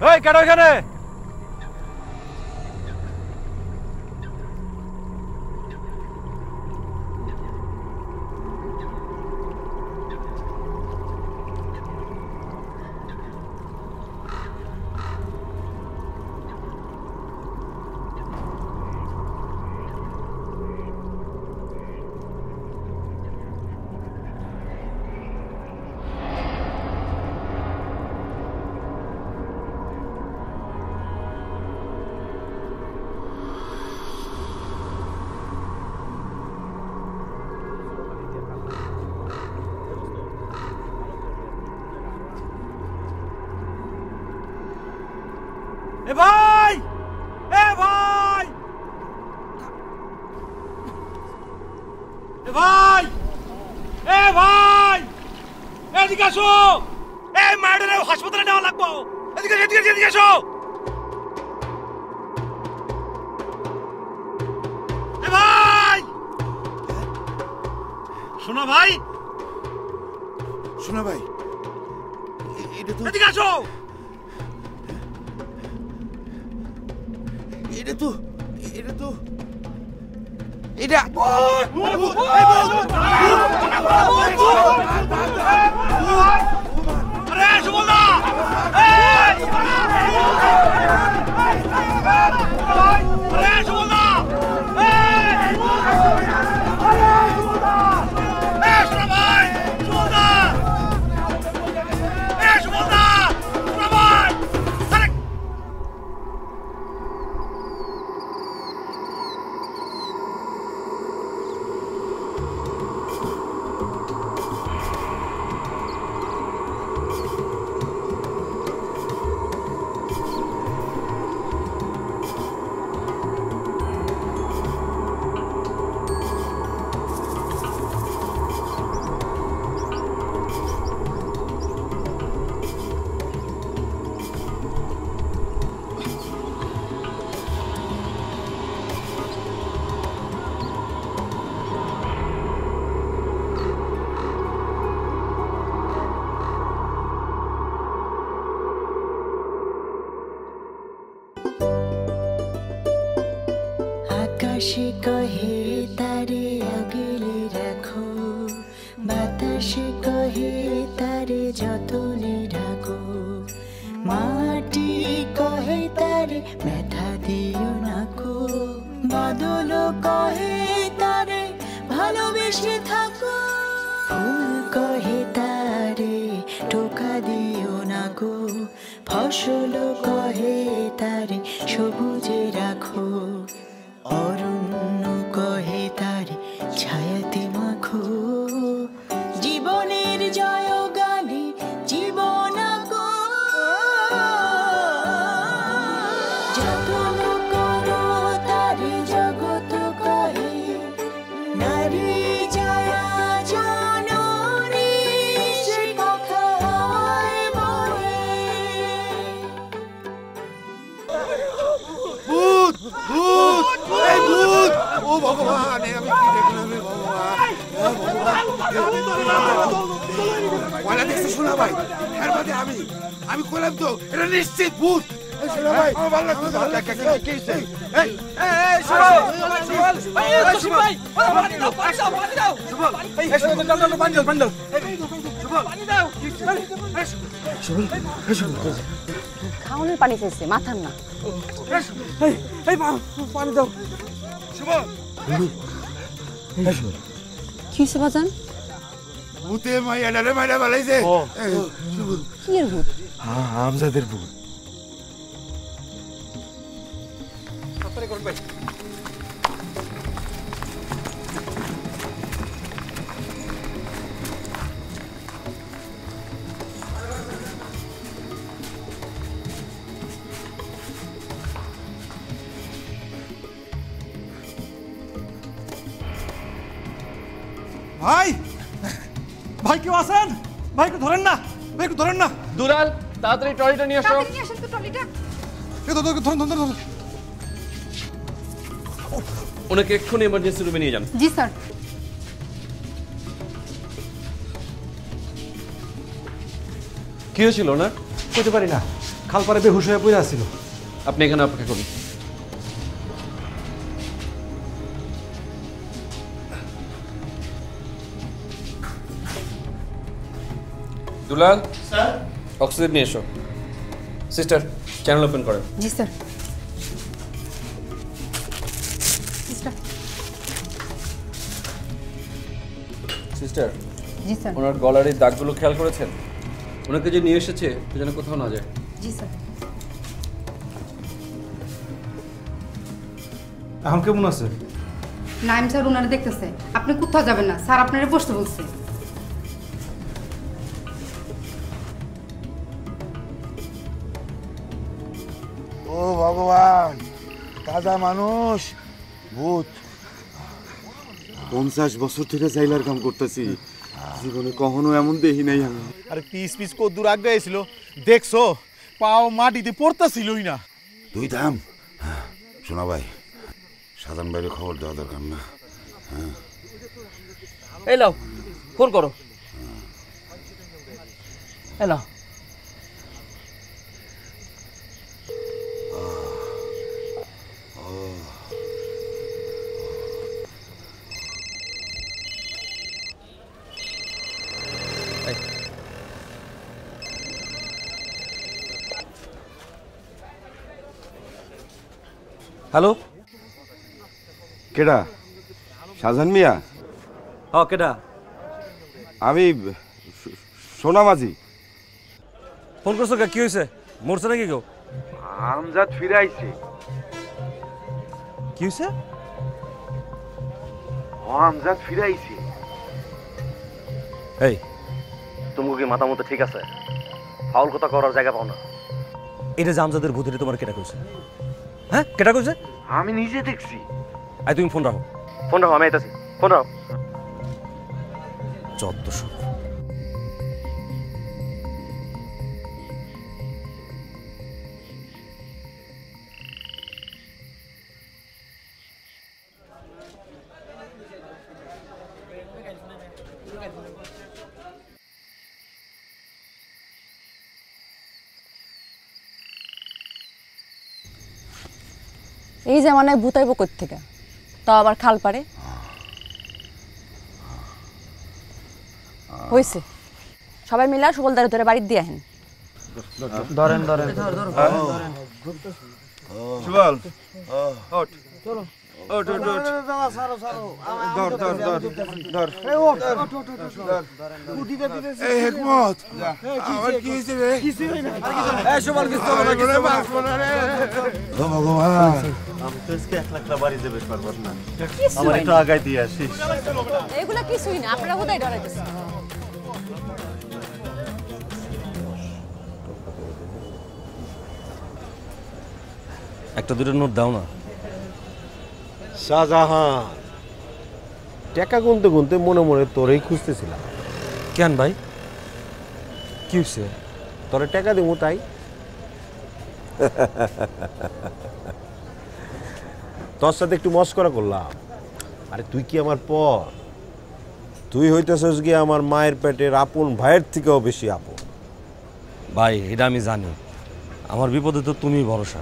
এই কেন এখানে? এ ভাই, এ ভাই, এ ভাই, এ ভাই, এদিকে আসো। এই মায়ের হাসপাতালে নেওয়া লাগবো। এদিকে এদিকে এদিকে আসো। এ ভাই, শোনো ভাই, শোনা ভাই, এটা তো এদিকে আসো। এটা তো এটা তো এটা আরে সুবল দা, আরে সুবল দা, আকাশে কহে তারে আগলে রাখো, বাতাসে কহে তারে যতনে ঢাকো, মাটি কহে তারে ব্যথা দিও নাকো, বাদল কহে তারে ভালোবেসে থাকো, ফুল কহে তারে টোকা দিও নাকো, ফসল কহে তারে সবুজে রাখো, অরণ্য কহে তারে ছায়াতে মাখো, জীবনের জয় গানে জীবন গো, যতন করো তারে জগৎ কহে, নারী জয়া জননী সে কথা বলে। ভূত ভূত এই ভূত, ও ভগবান, আমি কি দেখলাম রে ভগবান। দেখছি শোনা ভাই, এর মধ্যে আমি কইলাম তো এটা নিশ্চিত ভূত। শোনা ভাই, আমার ভালো লাগছে, ভালো লাগছে। কি হইছে? এই এই সুবল, সুবল, এই সুবল ভাই, পানি দাও, পানি দাও, পানি দাও। সুবল, এই সুবল দাও, পানি দাও, পানি দাও। সুবল, পানি দাও। সুবল, এই সুবল, খাওয়ানোর পানি চাইছে, মাথার না। এই পানি দাও। সুবল, কি হয়েছে বাজান? ভূতে মাইয়াডারে মাইরা ফেলাইছে। কি এর ভূত? আমজাদের ভূত। ভাই, ভাই কেউ আছেন? ভাইকে ধরেন না, ভাইকে ধরেন না। দুলাল, তাড়াতাড়ি ট্রলিটা নিয়ে আসো। নিয়ে আসেন তো ট্রলিটা। ধরুন, ধরুন। ওনাকে এক্ষুনি এমার্জেন্সি রুমে নিয়ে যান। জি স্যার। কি হয়েছিল না? করতে পারি না, খালপারে বেহুশ হয়ে পড়ে আসছিল। আপনি এখানে অপেক্ষা করুন। দুলাল স্যার, অক্সিজেন নিয়ে এসো। সিস্টার, চ্যানেল ওপেন করেন। জি স্যার। সিস্টার। সিস্টার, জি স্যার। ওনার গলার এই দাগগুলো খেয়াল করেছেন? ওনাকে যে নিয়ে এসেছে যেন কোথাও না যায়। জি স্যার। এখন কেমন আছে? নাইম স্যার ওনারা দেখতেছে। আপনি কোথাও যাবেন না স্যার, আপনারা বসতে বলছে। ও ভগবান, তাজা মানুষ ভূত। 50 বছর থেকে জাইলার কাম করতেছি, জীবনে কখনো এমন দেখি নাই আমি। আরে পিস পিস কদ্দুর আগে ছিল দেখছো, পাও মাটিতে পড়তাছিলই না। তুই থাম। শোনা ভাই, সাধারণ বাইরে খবর দেওয়া দরকার না। এই লাও, ফোন করো। এলা হ্যালো, কেডা? শাহজাহান মিয়া? হ কেডা? আমি সোনা মাঝি। ফোন করছো কে? কি হয়েছে? মরছে নাকি কেউ? আমজাদ ফিরে আইছে। কি হয়েছে? আমজাদ ফিরে আইছে। এই তুমি কি মাথা মতো ঠিক আছে? ফাউল কথা করার জায়গা পাও না। এটা যে আমজাদের ভূতের তোমার কেটা কইছে? হ্যাঁ, কেটা কইছে? আমি নিজে দেখছি। আই তুমি ফোন রাখো। ফোন রাখো, আমি আইতাছি। ফোন রাখো। চত্বশো। এই জামানায় ভূতাইব কোত্থেকে? তাও আবার খাল পারে। হয়েছে, সবাই মিলে সুবলদারে ধরে বাড়ির দিয়ে আহেন। ধরেন ধরেন। সুবল, ওঠ। চলো। ওঠ ওঠ ওঠ। ধর ধর ধর ধর। এই ওঠ ওঠ ওঠ ধর। কুদিতে দিতেছি। এই হেকমত, আমার কি হয়েছে রে? কিছু হই না। এই সুবল কিছু হবে না, কিছু হবে না। ও ভগবান, আমি তো আজকে 1 লাখ বাড়ি যাবে পারবো না। আমার একটু আগাই দিয়ে আসিস। এগুলা কিছুই না, আপনারা বোধহয় ডরাইতেছেন। একটা দুটো নোট দাও না। শাহজাহান, টাকা গুনতে গুনতে মনে মনে তোরেই খুঁজতেছিলাম। কেন ভাই, কি হয়েছে? তোরে টাকা দিব তাই। তোর সাথে একটু মস্করা করলাম। আরে তুই কি আমার পর? তুই হইতেছস গিয়ে আমার মায়ের পেটের আপন ভাইয়ের থেকেও বেশি আপন। ভাই এটা আমি জানি, আমার বিপদে তো তুমি ভরসা।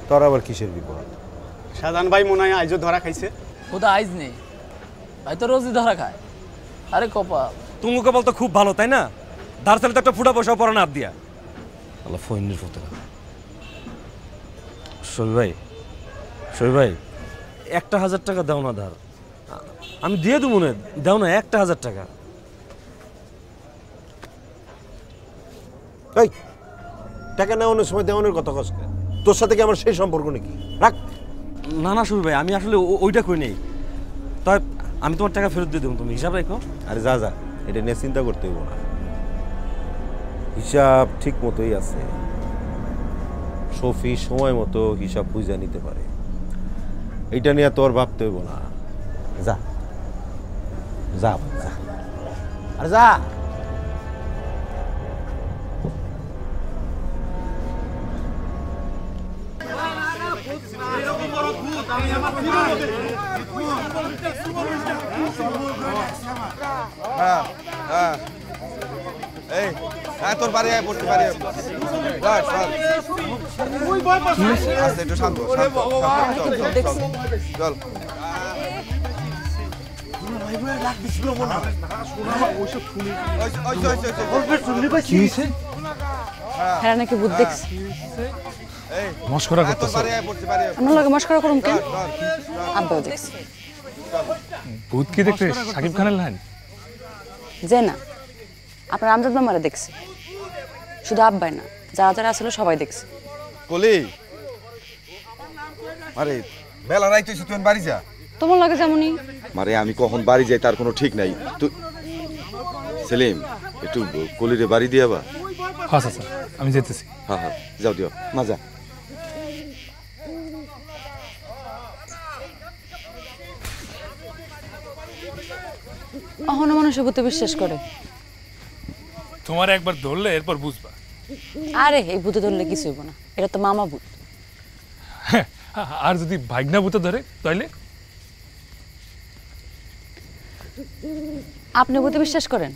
তোর আবার কিসের বিপদ? শাহজাহান ভাই মনে হয় আইজও ধরা খাইছে। ও তো আইজ নেই ভাই, তো রোজই ধরা খায়। আরে কপাল, তুমি কপাল তো খুব ভালো তাই না? ধার চালে তো একটা ফুটা পয়সা পড়া না হাত দিয়া। আল্লাহ ফোনের ফটো। শরীফ ভাই, শরীফ ভাই 1000 টাকা দাও না ধার। আমি দিয়ে দেবো না, দাও না 1000 টাকা। এই টাকা নেওয়ানোর সময় দেওয়ানোর কথা কস কেন? তোর সাথে কি আমার সেই সম্পর্ক নাকি? রাখ। না না শরীফ ভাই, আমি আসলে ওইটা কই নেই। তাই আমি তোমার টাকা ফেরত দিয়ে দেবো, তুমি হিসাব রেখো। আরে যা যা, এটা নিয়ে চিন্তা করতে হইব না। হিসাব ঠিক মতোই আছে। শফি সময় মতো হিসাব বুঝা নিতে পারে, এইটা নিয়ে তোর ভাবতে হইব না। যা যা যা, আরে যা। এই হ্যাঁ তোর বাড়ি আয় পড়তে পারি একটু শান্ত চল হ্যাঁ নাকি ভূত দেখছি মস্করা করতেছ আমার লগে মস্করা করুম কেন আব্বাও দেখছি ভূত কি দেখতে সাকিব খানের লাইন যে না আপনার আমজাদ মামারে দেখছি শুধু আব্বাই না যারা যারা আসলে সবাই দেখছি কলি আরে বেলা রাইতে তুই বাড়ি যা তোমার লাগে যেমনই মারে আমি কখন বাড়ি যাই তার কোনো ঠিক নাই তুই সেলিম একটু কলিরে বাড়ি দিয়ে বা হ্যাঁ স্যার আমি যেতেছি হ্যাঁ হ্যাঁ যাও দিও না যা অহনো মানুষের ভূতে বিশ্বাস করে তোমার একবার ধরলে এরপর বুঝবা আরে এই ভূতে ধরলে কিছু হইব না এটা তো মামা ভূত আর যদি ভাগনা ভূতে ধরে তাইলে আপনি ভূতে বিশ্বাস করেন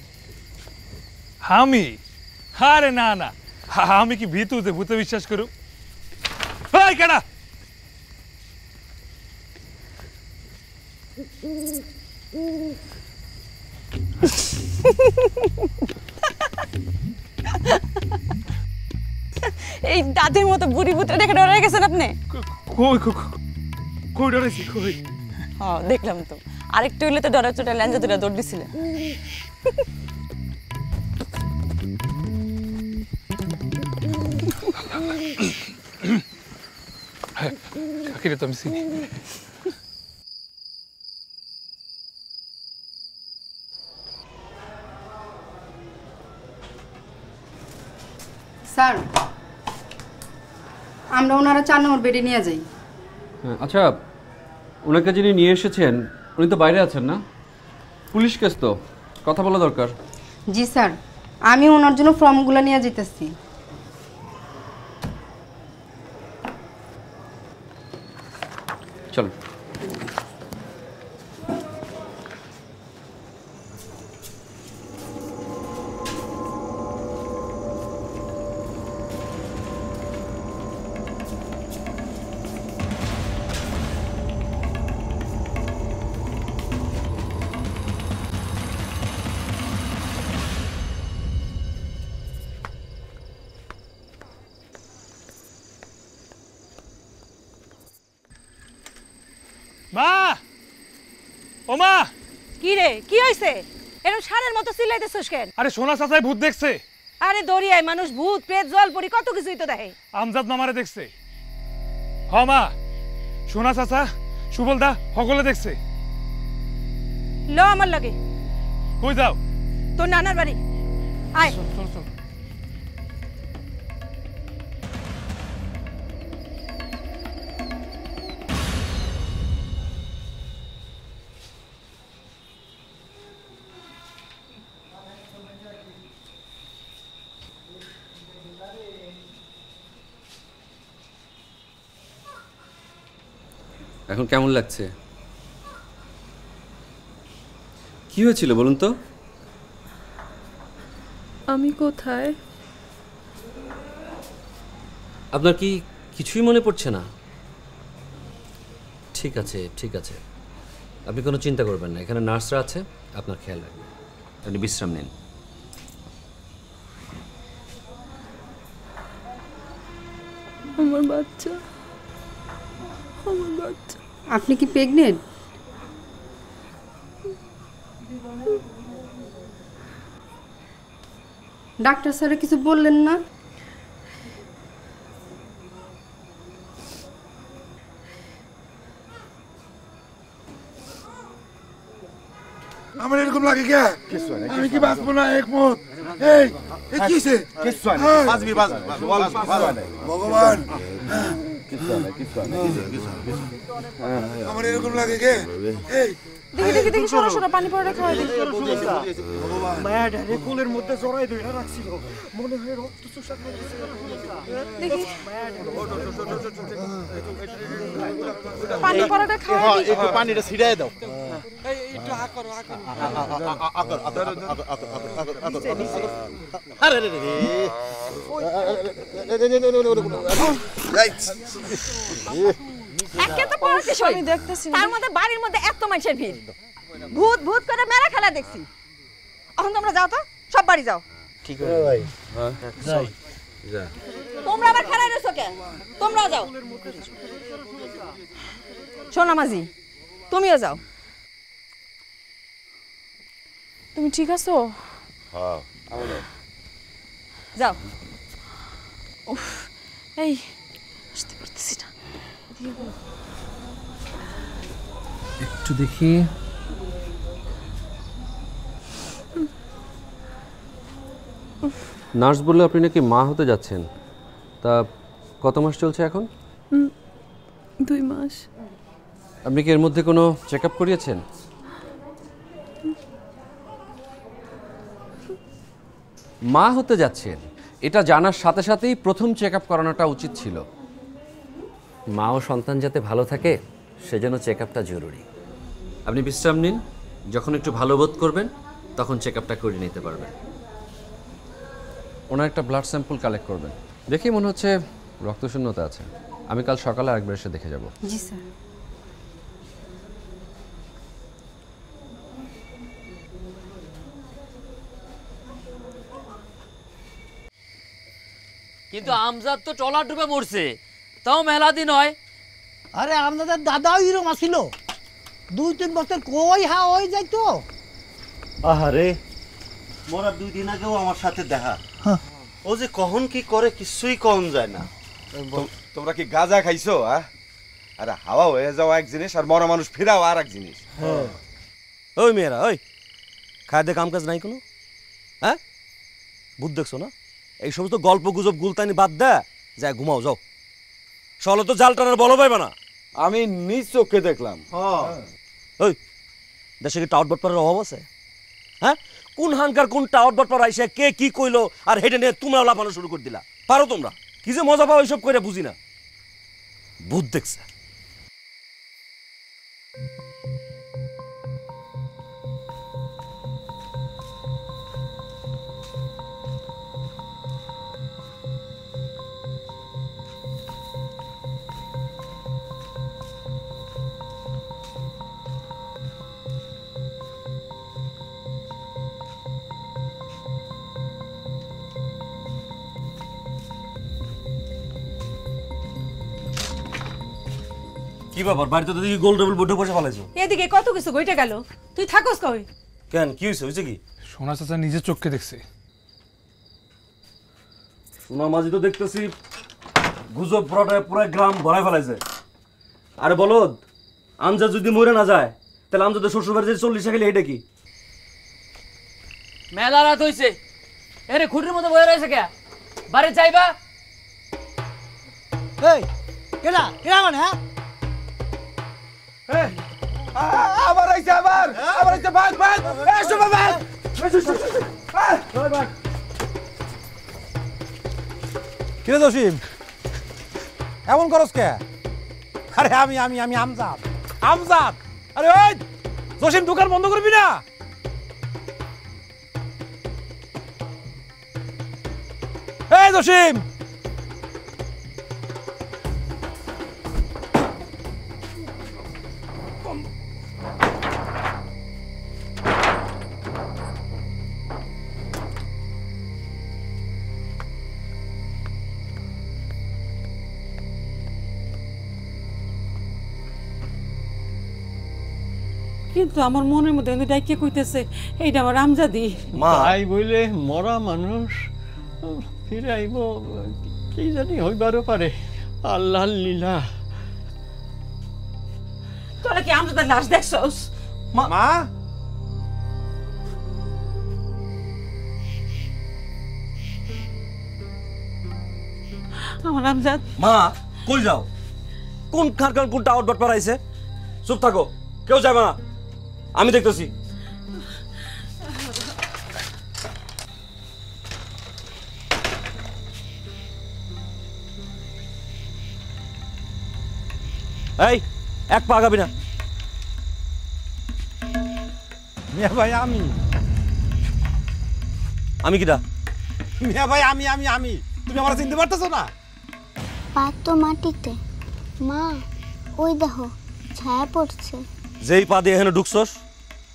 আমি আরে না না আমি কি ভীতুতে ভূতে বিশ্বাস করু এই কেডা এই দাদির মতো বুড়ি ভূতে দেখে ডরে গেছেন আপনি কই কই ডরেছি কই হ্যাঁ দেখলাম তো আরেকটু হইলে তো ডরে চোটা ল্যাঞ্জা তুলে দৌড় দিছিলেন কাকিরে তো আমি চিনি স্যার আমরা ওনারা 4 নম্বর বেডে নিয়ে যাই আচ্ছা ওনাকে যিনি নিয়ে এসেছেন উনি তো বাইরে আছেন না পুলিশ কেস তো কথা বলা দরকার জি স্যার আমি ওনার জন্য ফর্মগুলো নিয়ে যেতেছি চলো মা ও মা কি রে কি হইছে এরকম সারের মতো চিল্লাইতেছস কেন আরে সোনা চাচাই ভূত দেখছে আরে দরিয়ায় মানুষ ভূত প্রেত জল পরি কত কিছুই তো দেখে আমজাদ মামারে দেখছে হ মা সোনা চাচা সুবলদা সকলে দেখছে ল আমার লাগে কই যাও তোর নানার বাড়ি আয় চল চল এখন কেমন লাগছে কি হয়েছিল বলুন তো আমি কোথায় আপনার কি কিছুই মনে পড়ছে না ঠিক আছে ঠিক আছে আপনি কোনো চিন্তা করবেন না এখানে নার্সরা আছে আপনার খেয়াল রাখবেন আপনি বিশ্রাম নিন আমার বাচ্চা আপনি কি প্রেগনেন্ট ডাক্তার স্যার কিছু বললেন না আমার এরকম লাগে কে আমি কি বাঁচবো না একমত এই কি হইছে ভগবান আমার এরকম লাগে কে এই দেখি দেখি সরো সরো পানি পড়া খাওয়াই দিই মায়াটা রে কোলের মধ্যে জড়াই ধরে রাখছিল মনে হয় রক্ত চোষা খাইছে দেখি পানি পড়াটা খাওয়াই দিই একটু পানিটা ছিটায় দাও এই একটু আ করো আরে রে রে একে তো পড়তে শুই আমি দেখতেছি তার মধ্যে বাড়ির মধ্যে এত মানুষের ভিড় ভূত ভূত করে মেলা খেলা দেখছি এখন তোমরা যাও তো সব বাড়ি যাও ঠিক আছে ভাই যাই যা তোমরা আবার খেলা রইছো কেন তোমরাও যাও সোনা মাঝি তুমিও যাও তুমি ঠিক আছো হ্যাঁ যাও উফ এই আসতে পারতেছি না একটু দেখি নার্স বললে আপনি নাকি মা হতে যাচ্ছেন তা কত মাস চলছে এখন 2 মাস আপনি কি এর মধ্যে কোনো চেক আপ করিয়েছেন মা হতে যাচ্ছেন এটা জানার সাথে সাথেই প্রথম চেক আপ করানোটা উচিত ছিল মা ও সন্তান যাতে ভালো থাকে সেজন্য চেক আপটা জরুরি আপনি বিশ্রাম নিন যখন একটু ভালো বোধ করবেন তখন চেক আপটা করে নিতে পারবেন ওনার একটা ব্লাড স্যাম্পল কালেক্ট করবেন দেখি মনে হচ্ছে রক্তশূন্যতা আছে আমি কাল সকালে আরেকবার এসে দেখে যাব জি স্যার কিন্তু আমজাদ তো টলা ডুবে মরছে তাও মেলা দিন হয় আরে আমাদের দাদাও এরকম আসিল 2-3 বছর কই হা হয়ে যাইতো আহারে মোরা 2 দিন আগেও আমার সাথে দেখা ও যে কখন কি করে কিছুই কম যায় না তোমরা কি গাঁজা খাইছো আরে হাওয়া হয়ে যাওয়া এক জিনিস আর মরা মানুষ ফিরাও আর এক জিনিস ওই মেয়েরা ওই খাদ্যে কাম কাজ নাই কোনো হ্যাঁ বুধ দেখছো না এই সমস্ত গল্প গুজব গুলতানি বাদ দেয় যায় ঘুমাও যাও সলে তো জাল টানার বলো পাইবে না আমি নিজ চোখে দেখলাম ওই দেশে কি টাউট বটপাড়ার অভাব আছে হ্যাঁ কোন হানকার কোন টাউট বটপাড়া আইসে কে কি কইলো আর হেঁটে নিয়ে তোমরা লাফানো শুরু করে দিলা পারো তোমরা কি যে মজা পাও এইসব করে বুঝি না ভূত দেখছে কি ব্যাপার বাড়িতে তো দেখি গোল টেবিল বসে বসে ফেলাইছো এদিকে কত কিছু গইটা গেল তুই থাকস কই কেন কি হয়েছে কি সোনা চাচা নিজের চোখে দেখছে সোনা মাঝি তো দেখতেছি গুজব পুরোটা পুরো গ্রাম ভরাই ফেলাইছে আরে বলদ আমজাদ যদি মরে না যায় তাহলে আমজাদের শ্বশুর বাড়ি যে 40 খেলে এটা কি মেলা রাত হইছে এরে খুঁটির মতো বয়ে রয়েছে কে বাড়ি যাইবা এই কেডা কেডা মানে হ্যাঁ আবার আইছে আবার আইছে ভাগ ভাগ এসো বাবা কিরে জসিম এমন করস কে আরে আমি আমজাদ আমজাদ আরে ওই জসিম দোকান বন্ধ করবি না এই জসিম কিন্তু আমার মনের মধ্যে ডাইকে কইতেছে এইটা আমার আমজাদি তাই বইলে মরা মানুষ ফিরে আইব কি জানি হইবারও পারে আল্লাহর লীলা তোরা কি আমজাদের লাশ দেখছস মা আমার আমজাদ মা কই যাও কোন খারকার কোন টাউট বট পারাইছে চুপ থাকো কেউ যাবে না আমি দেখতেছি। এই এক পা আগাবি না। মিয়া ভাই আমি কিটা? মিয়া ভাই আমি তুমি আমার চিনতে পারতেছো না? পা তো মাটিতে। মা ওই দেখো ছায়া পড়ছে। যেই পা দিয়ে এখানে ঢুকছস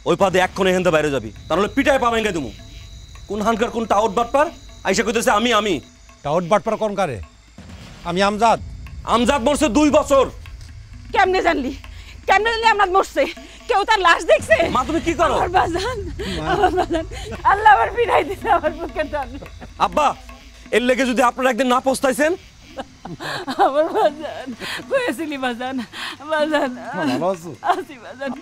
ওই পা দিয়ে এক্ষণ এখান থেকে বাইরে যাবি, তাহলে পিটায় পা ভেঙে দিমু। কোন হানকার কোন টাউট বাটপার আইসা কইতেছে আমি টাউট বাটপার কোন কারে? আমি আমজাদ মরছে 2 বছর। কেমনে জানলি আমরা মরছে? কেউ তার লাশ দেখছে? মা তুমি কি করো? আমার বাজান আল্লাহ আমার ফিরাই দিছে আমার বুকের টান। আব্বা এর লেগে যদি আপনারা একদিন না পৌঁছাইছেন। আমার বাজান কইছিলি বাজান ভালো আছো? আছি বাজান।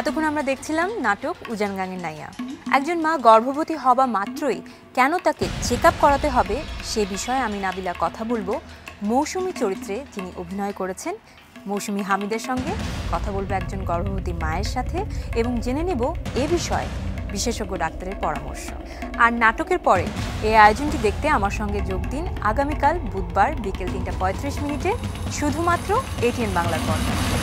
এতক্ষণ আমরা দেখছিলাম নাটক উজান গাঙের নাইয়া। একজন মা গর্ভবতী হওয়া মাত্রই কেন তাকে চেক আপ করাতে হবে সে বিষয়ে আমি নাবিলা কথা বলবো মৌসুমী চরিত্রে যিনি অভিনয় করেছেন মৌসুমী হামিদের সঙ্গে। কথা বলবো একজন গর্ভবতী মায়ের সাথে এবং জেনে নেব এ বিষয়ে বিশেষজ্ঞ ডাক্তারের পরামর্শ। আর নাটকের পরে এই আয়োজনটি দেখতে আমার সঙ্গে যোগ দিন আগামীকাল বুধবার বিকেল 3:35 শুধুমাত্র এটিএন বাংলার পর্দায়।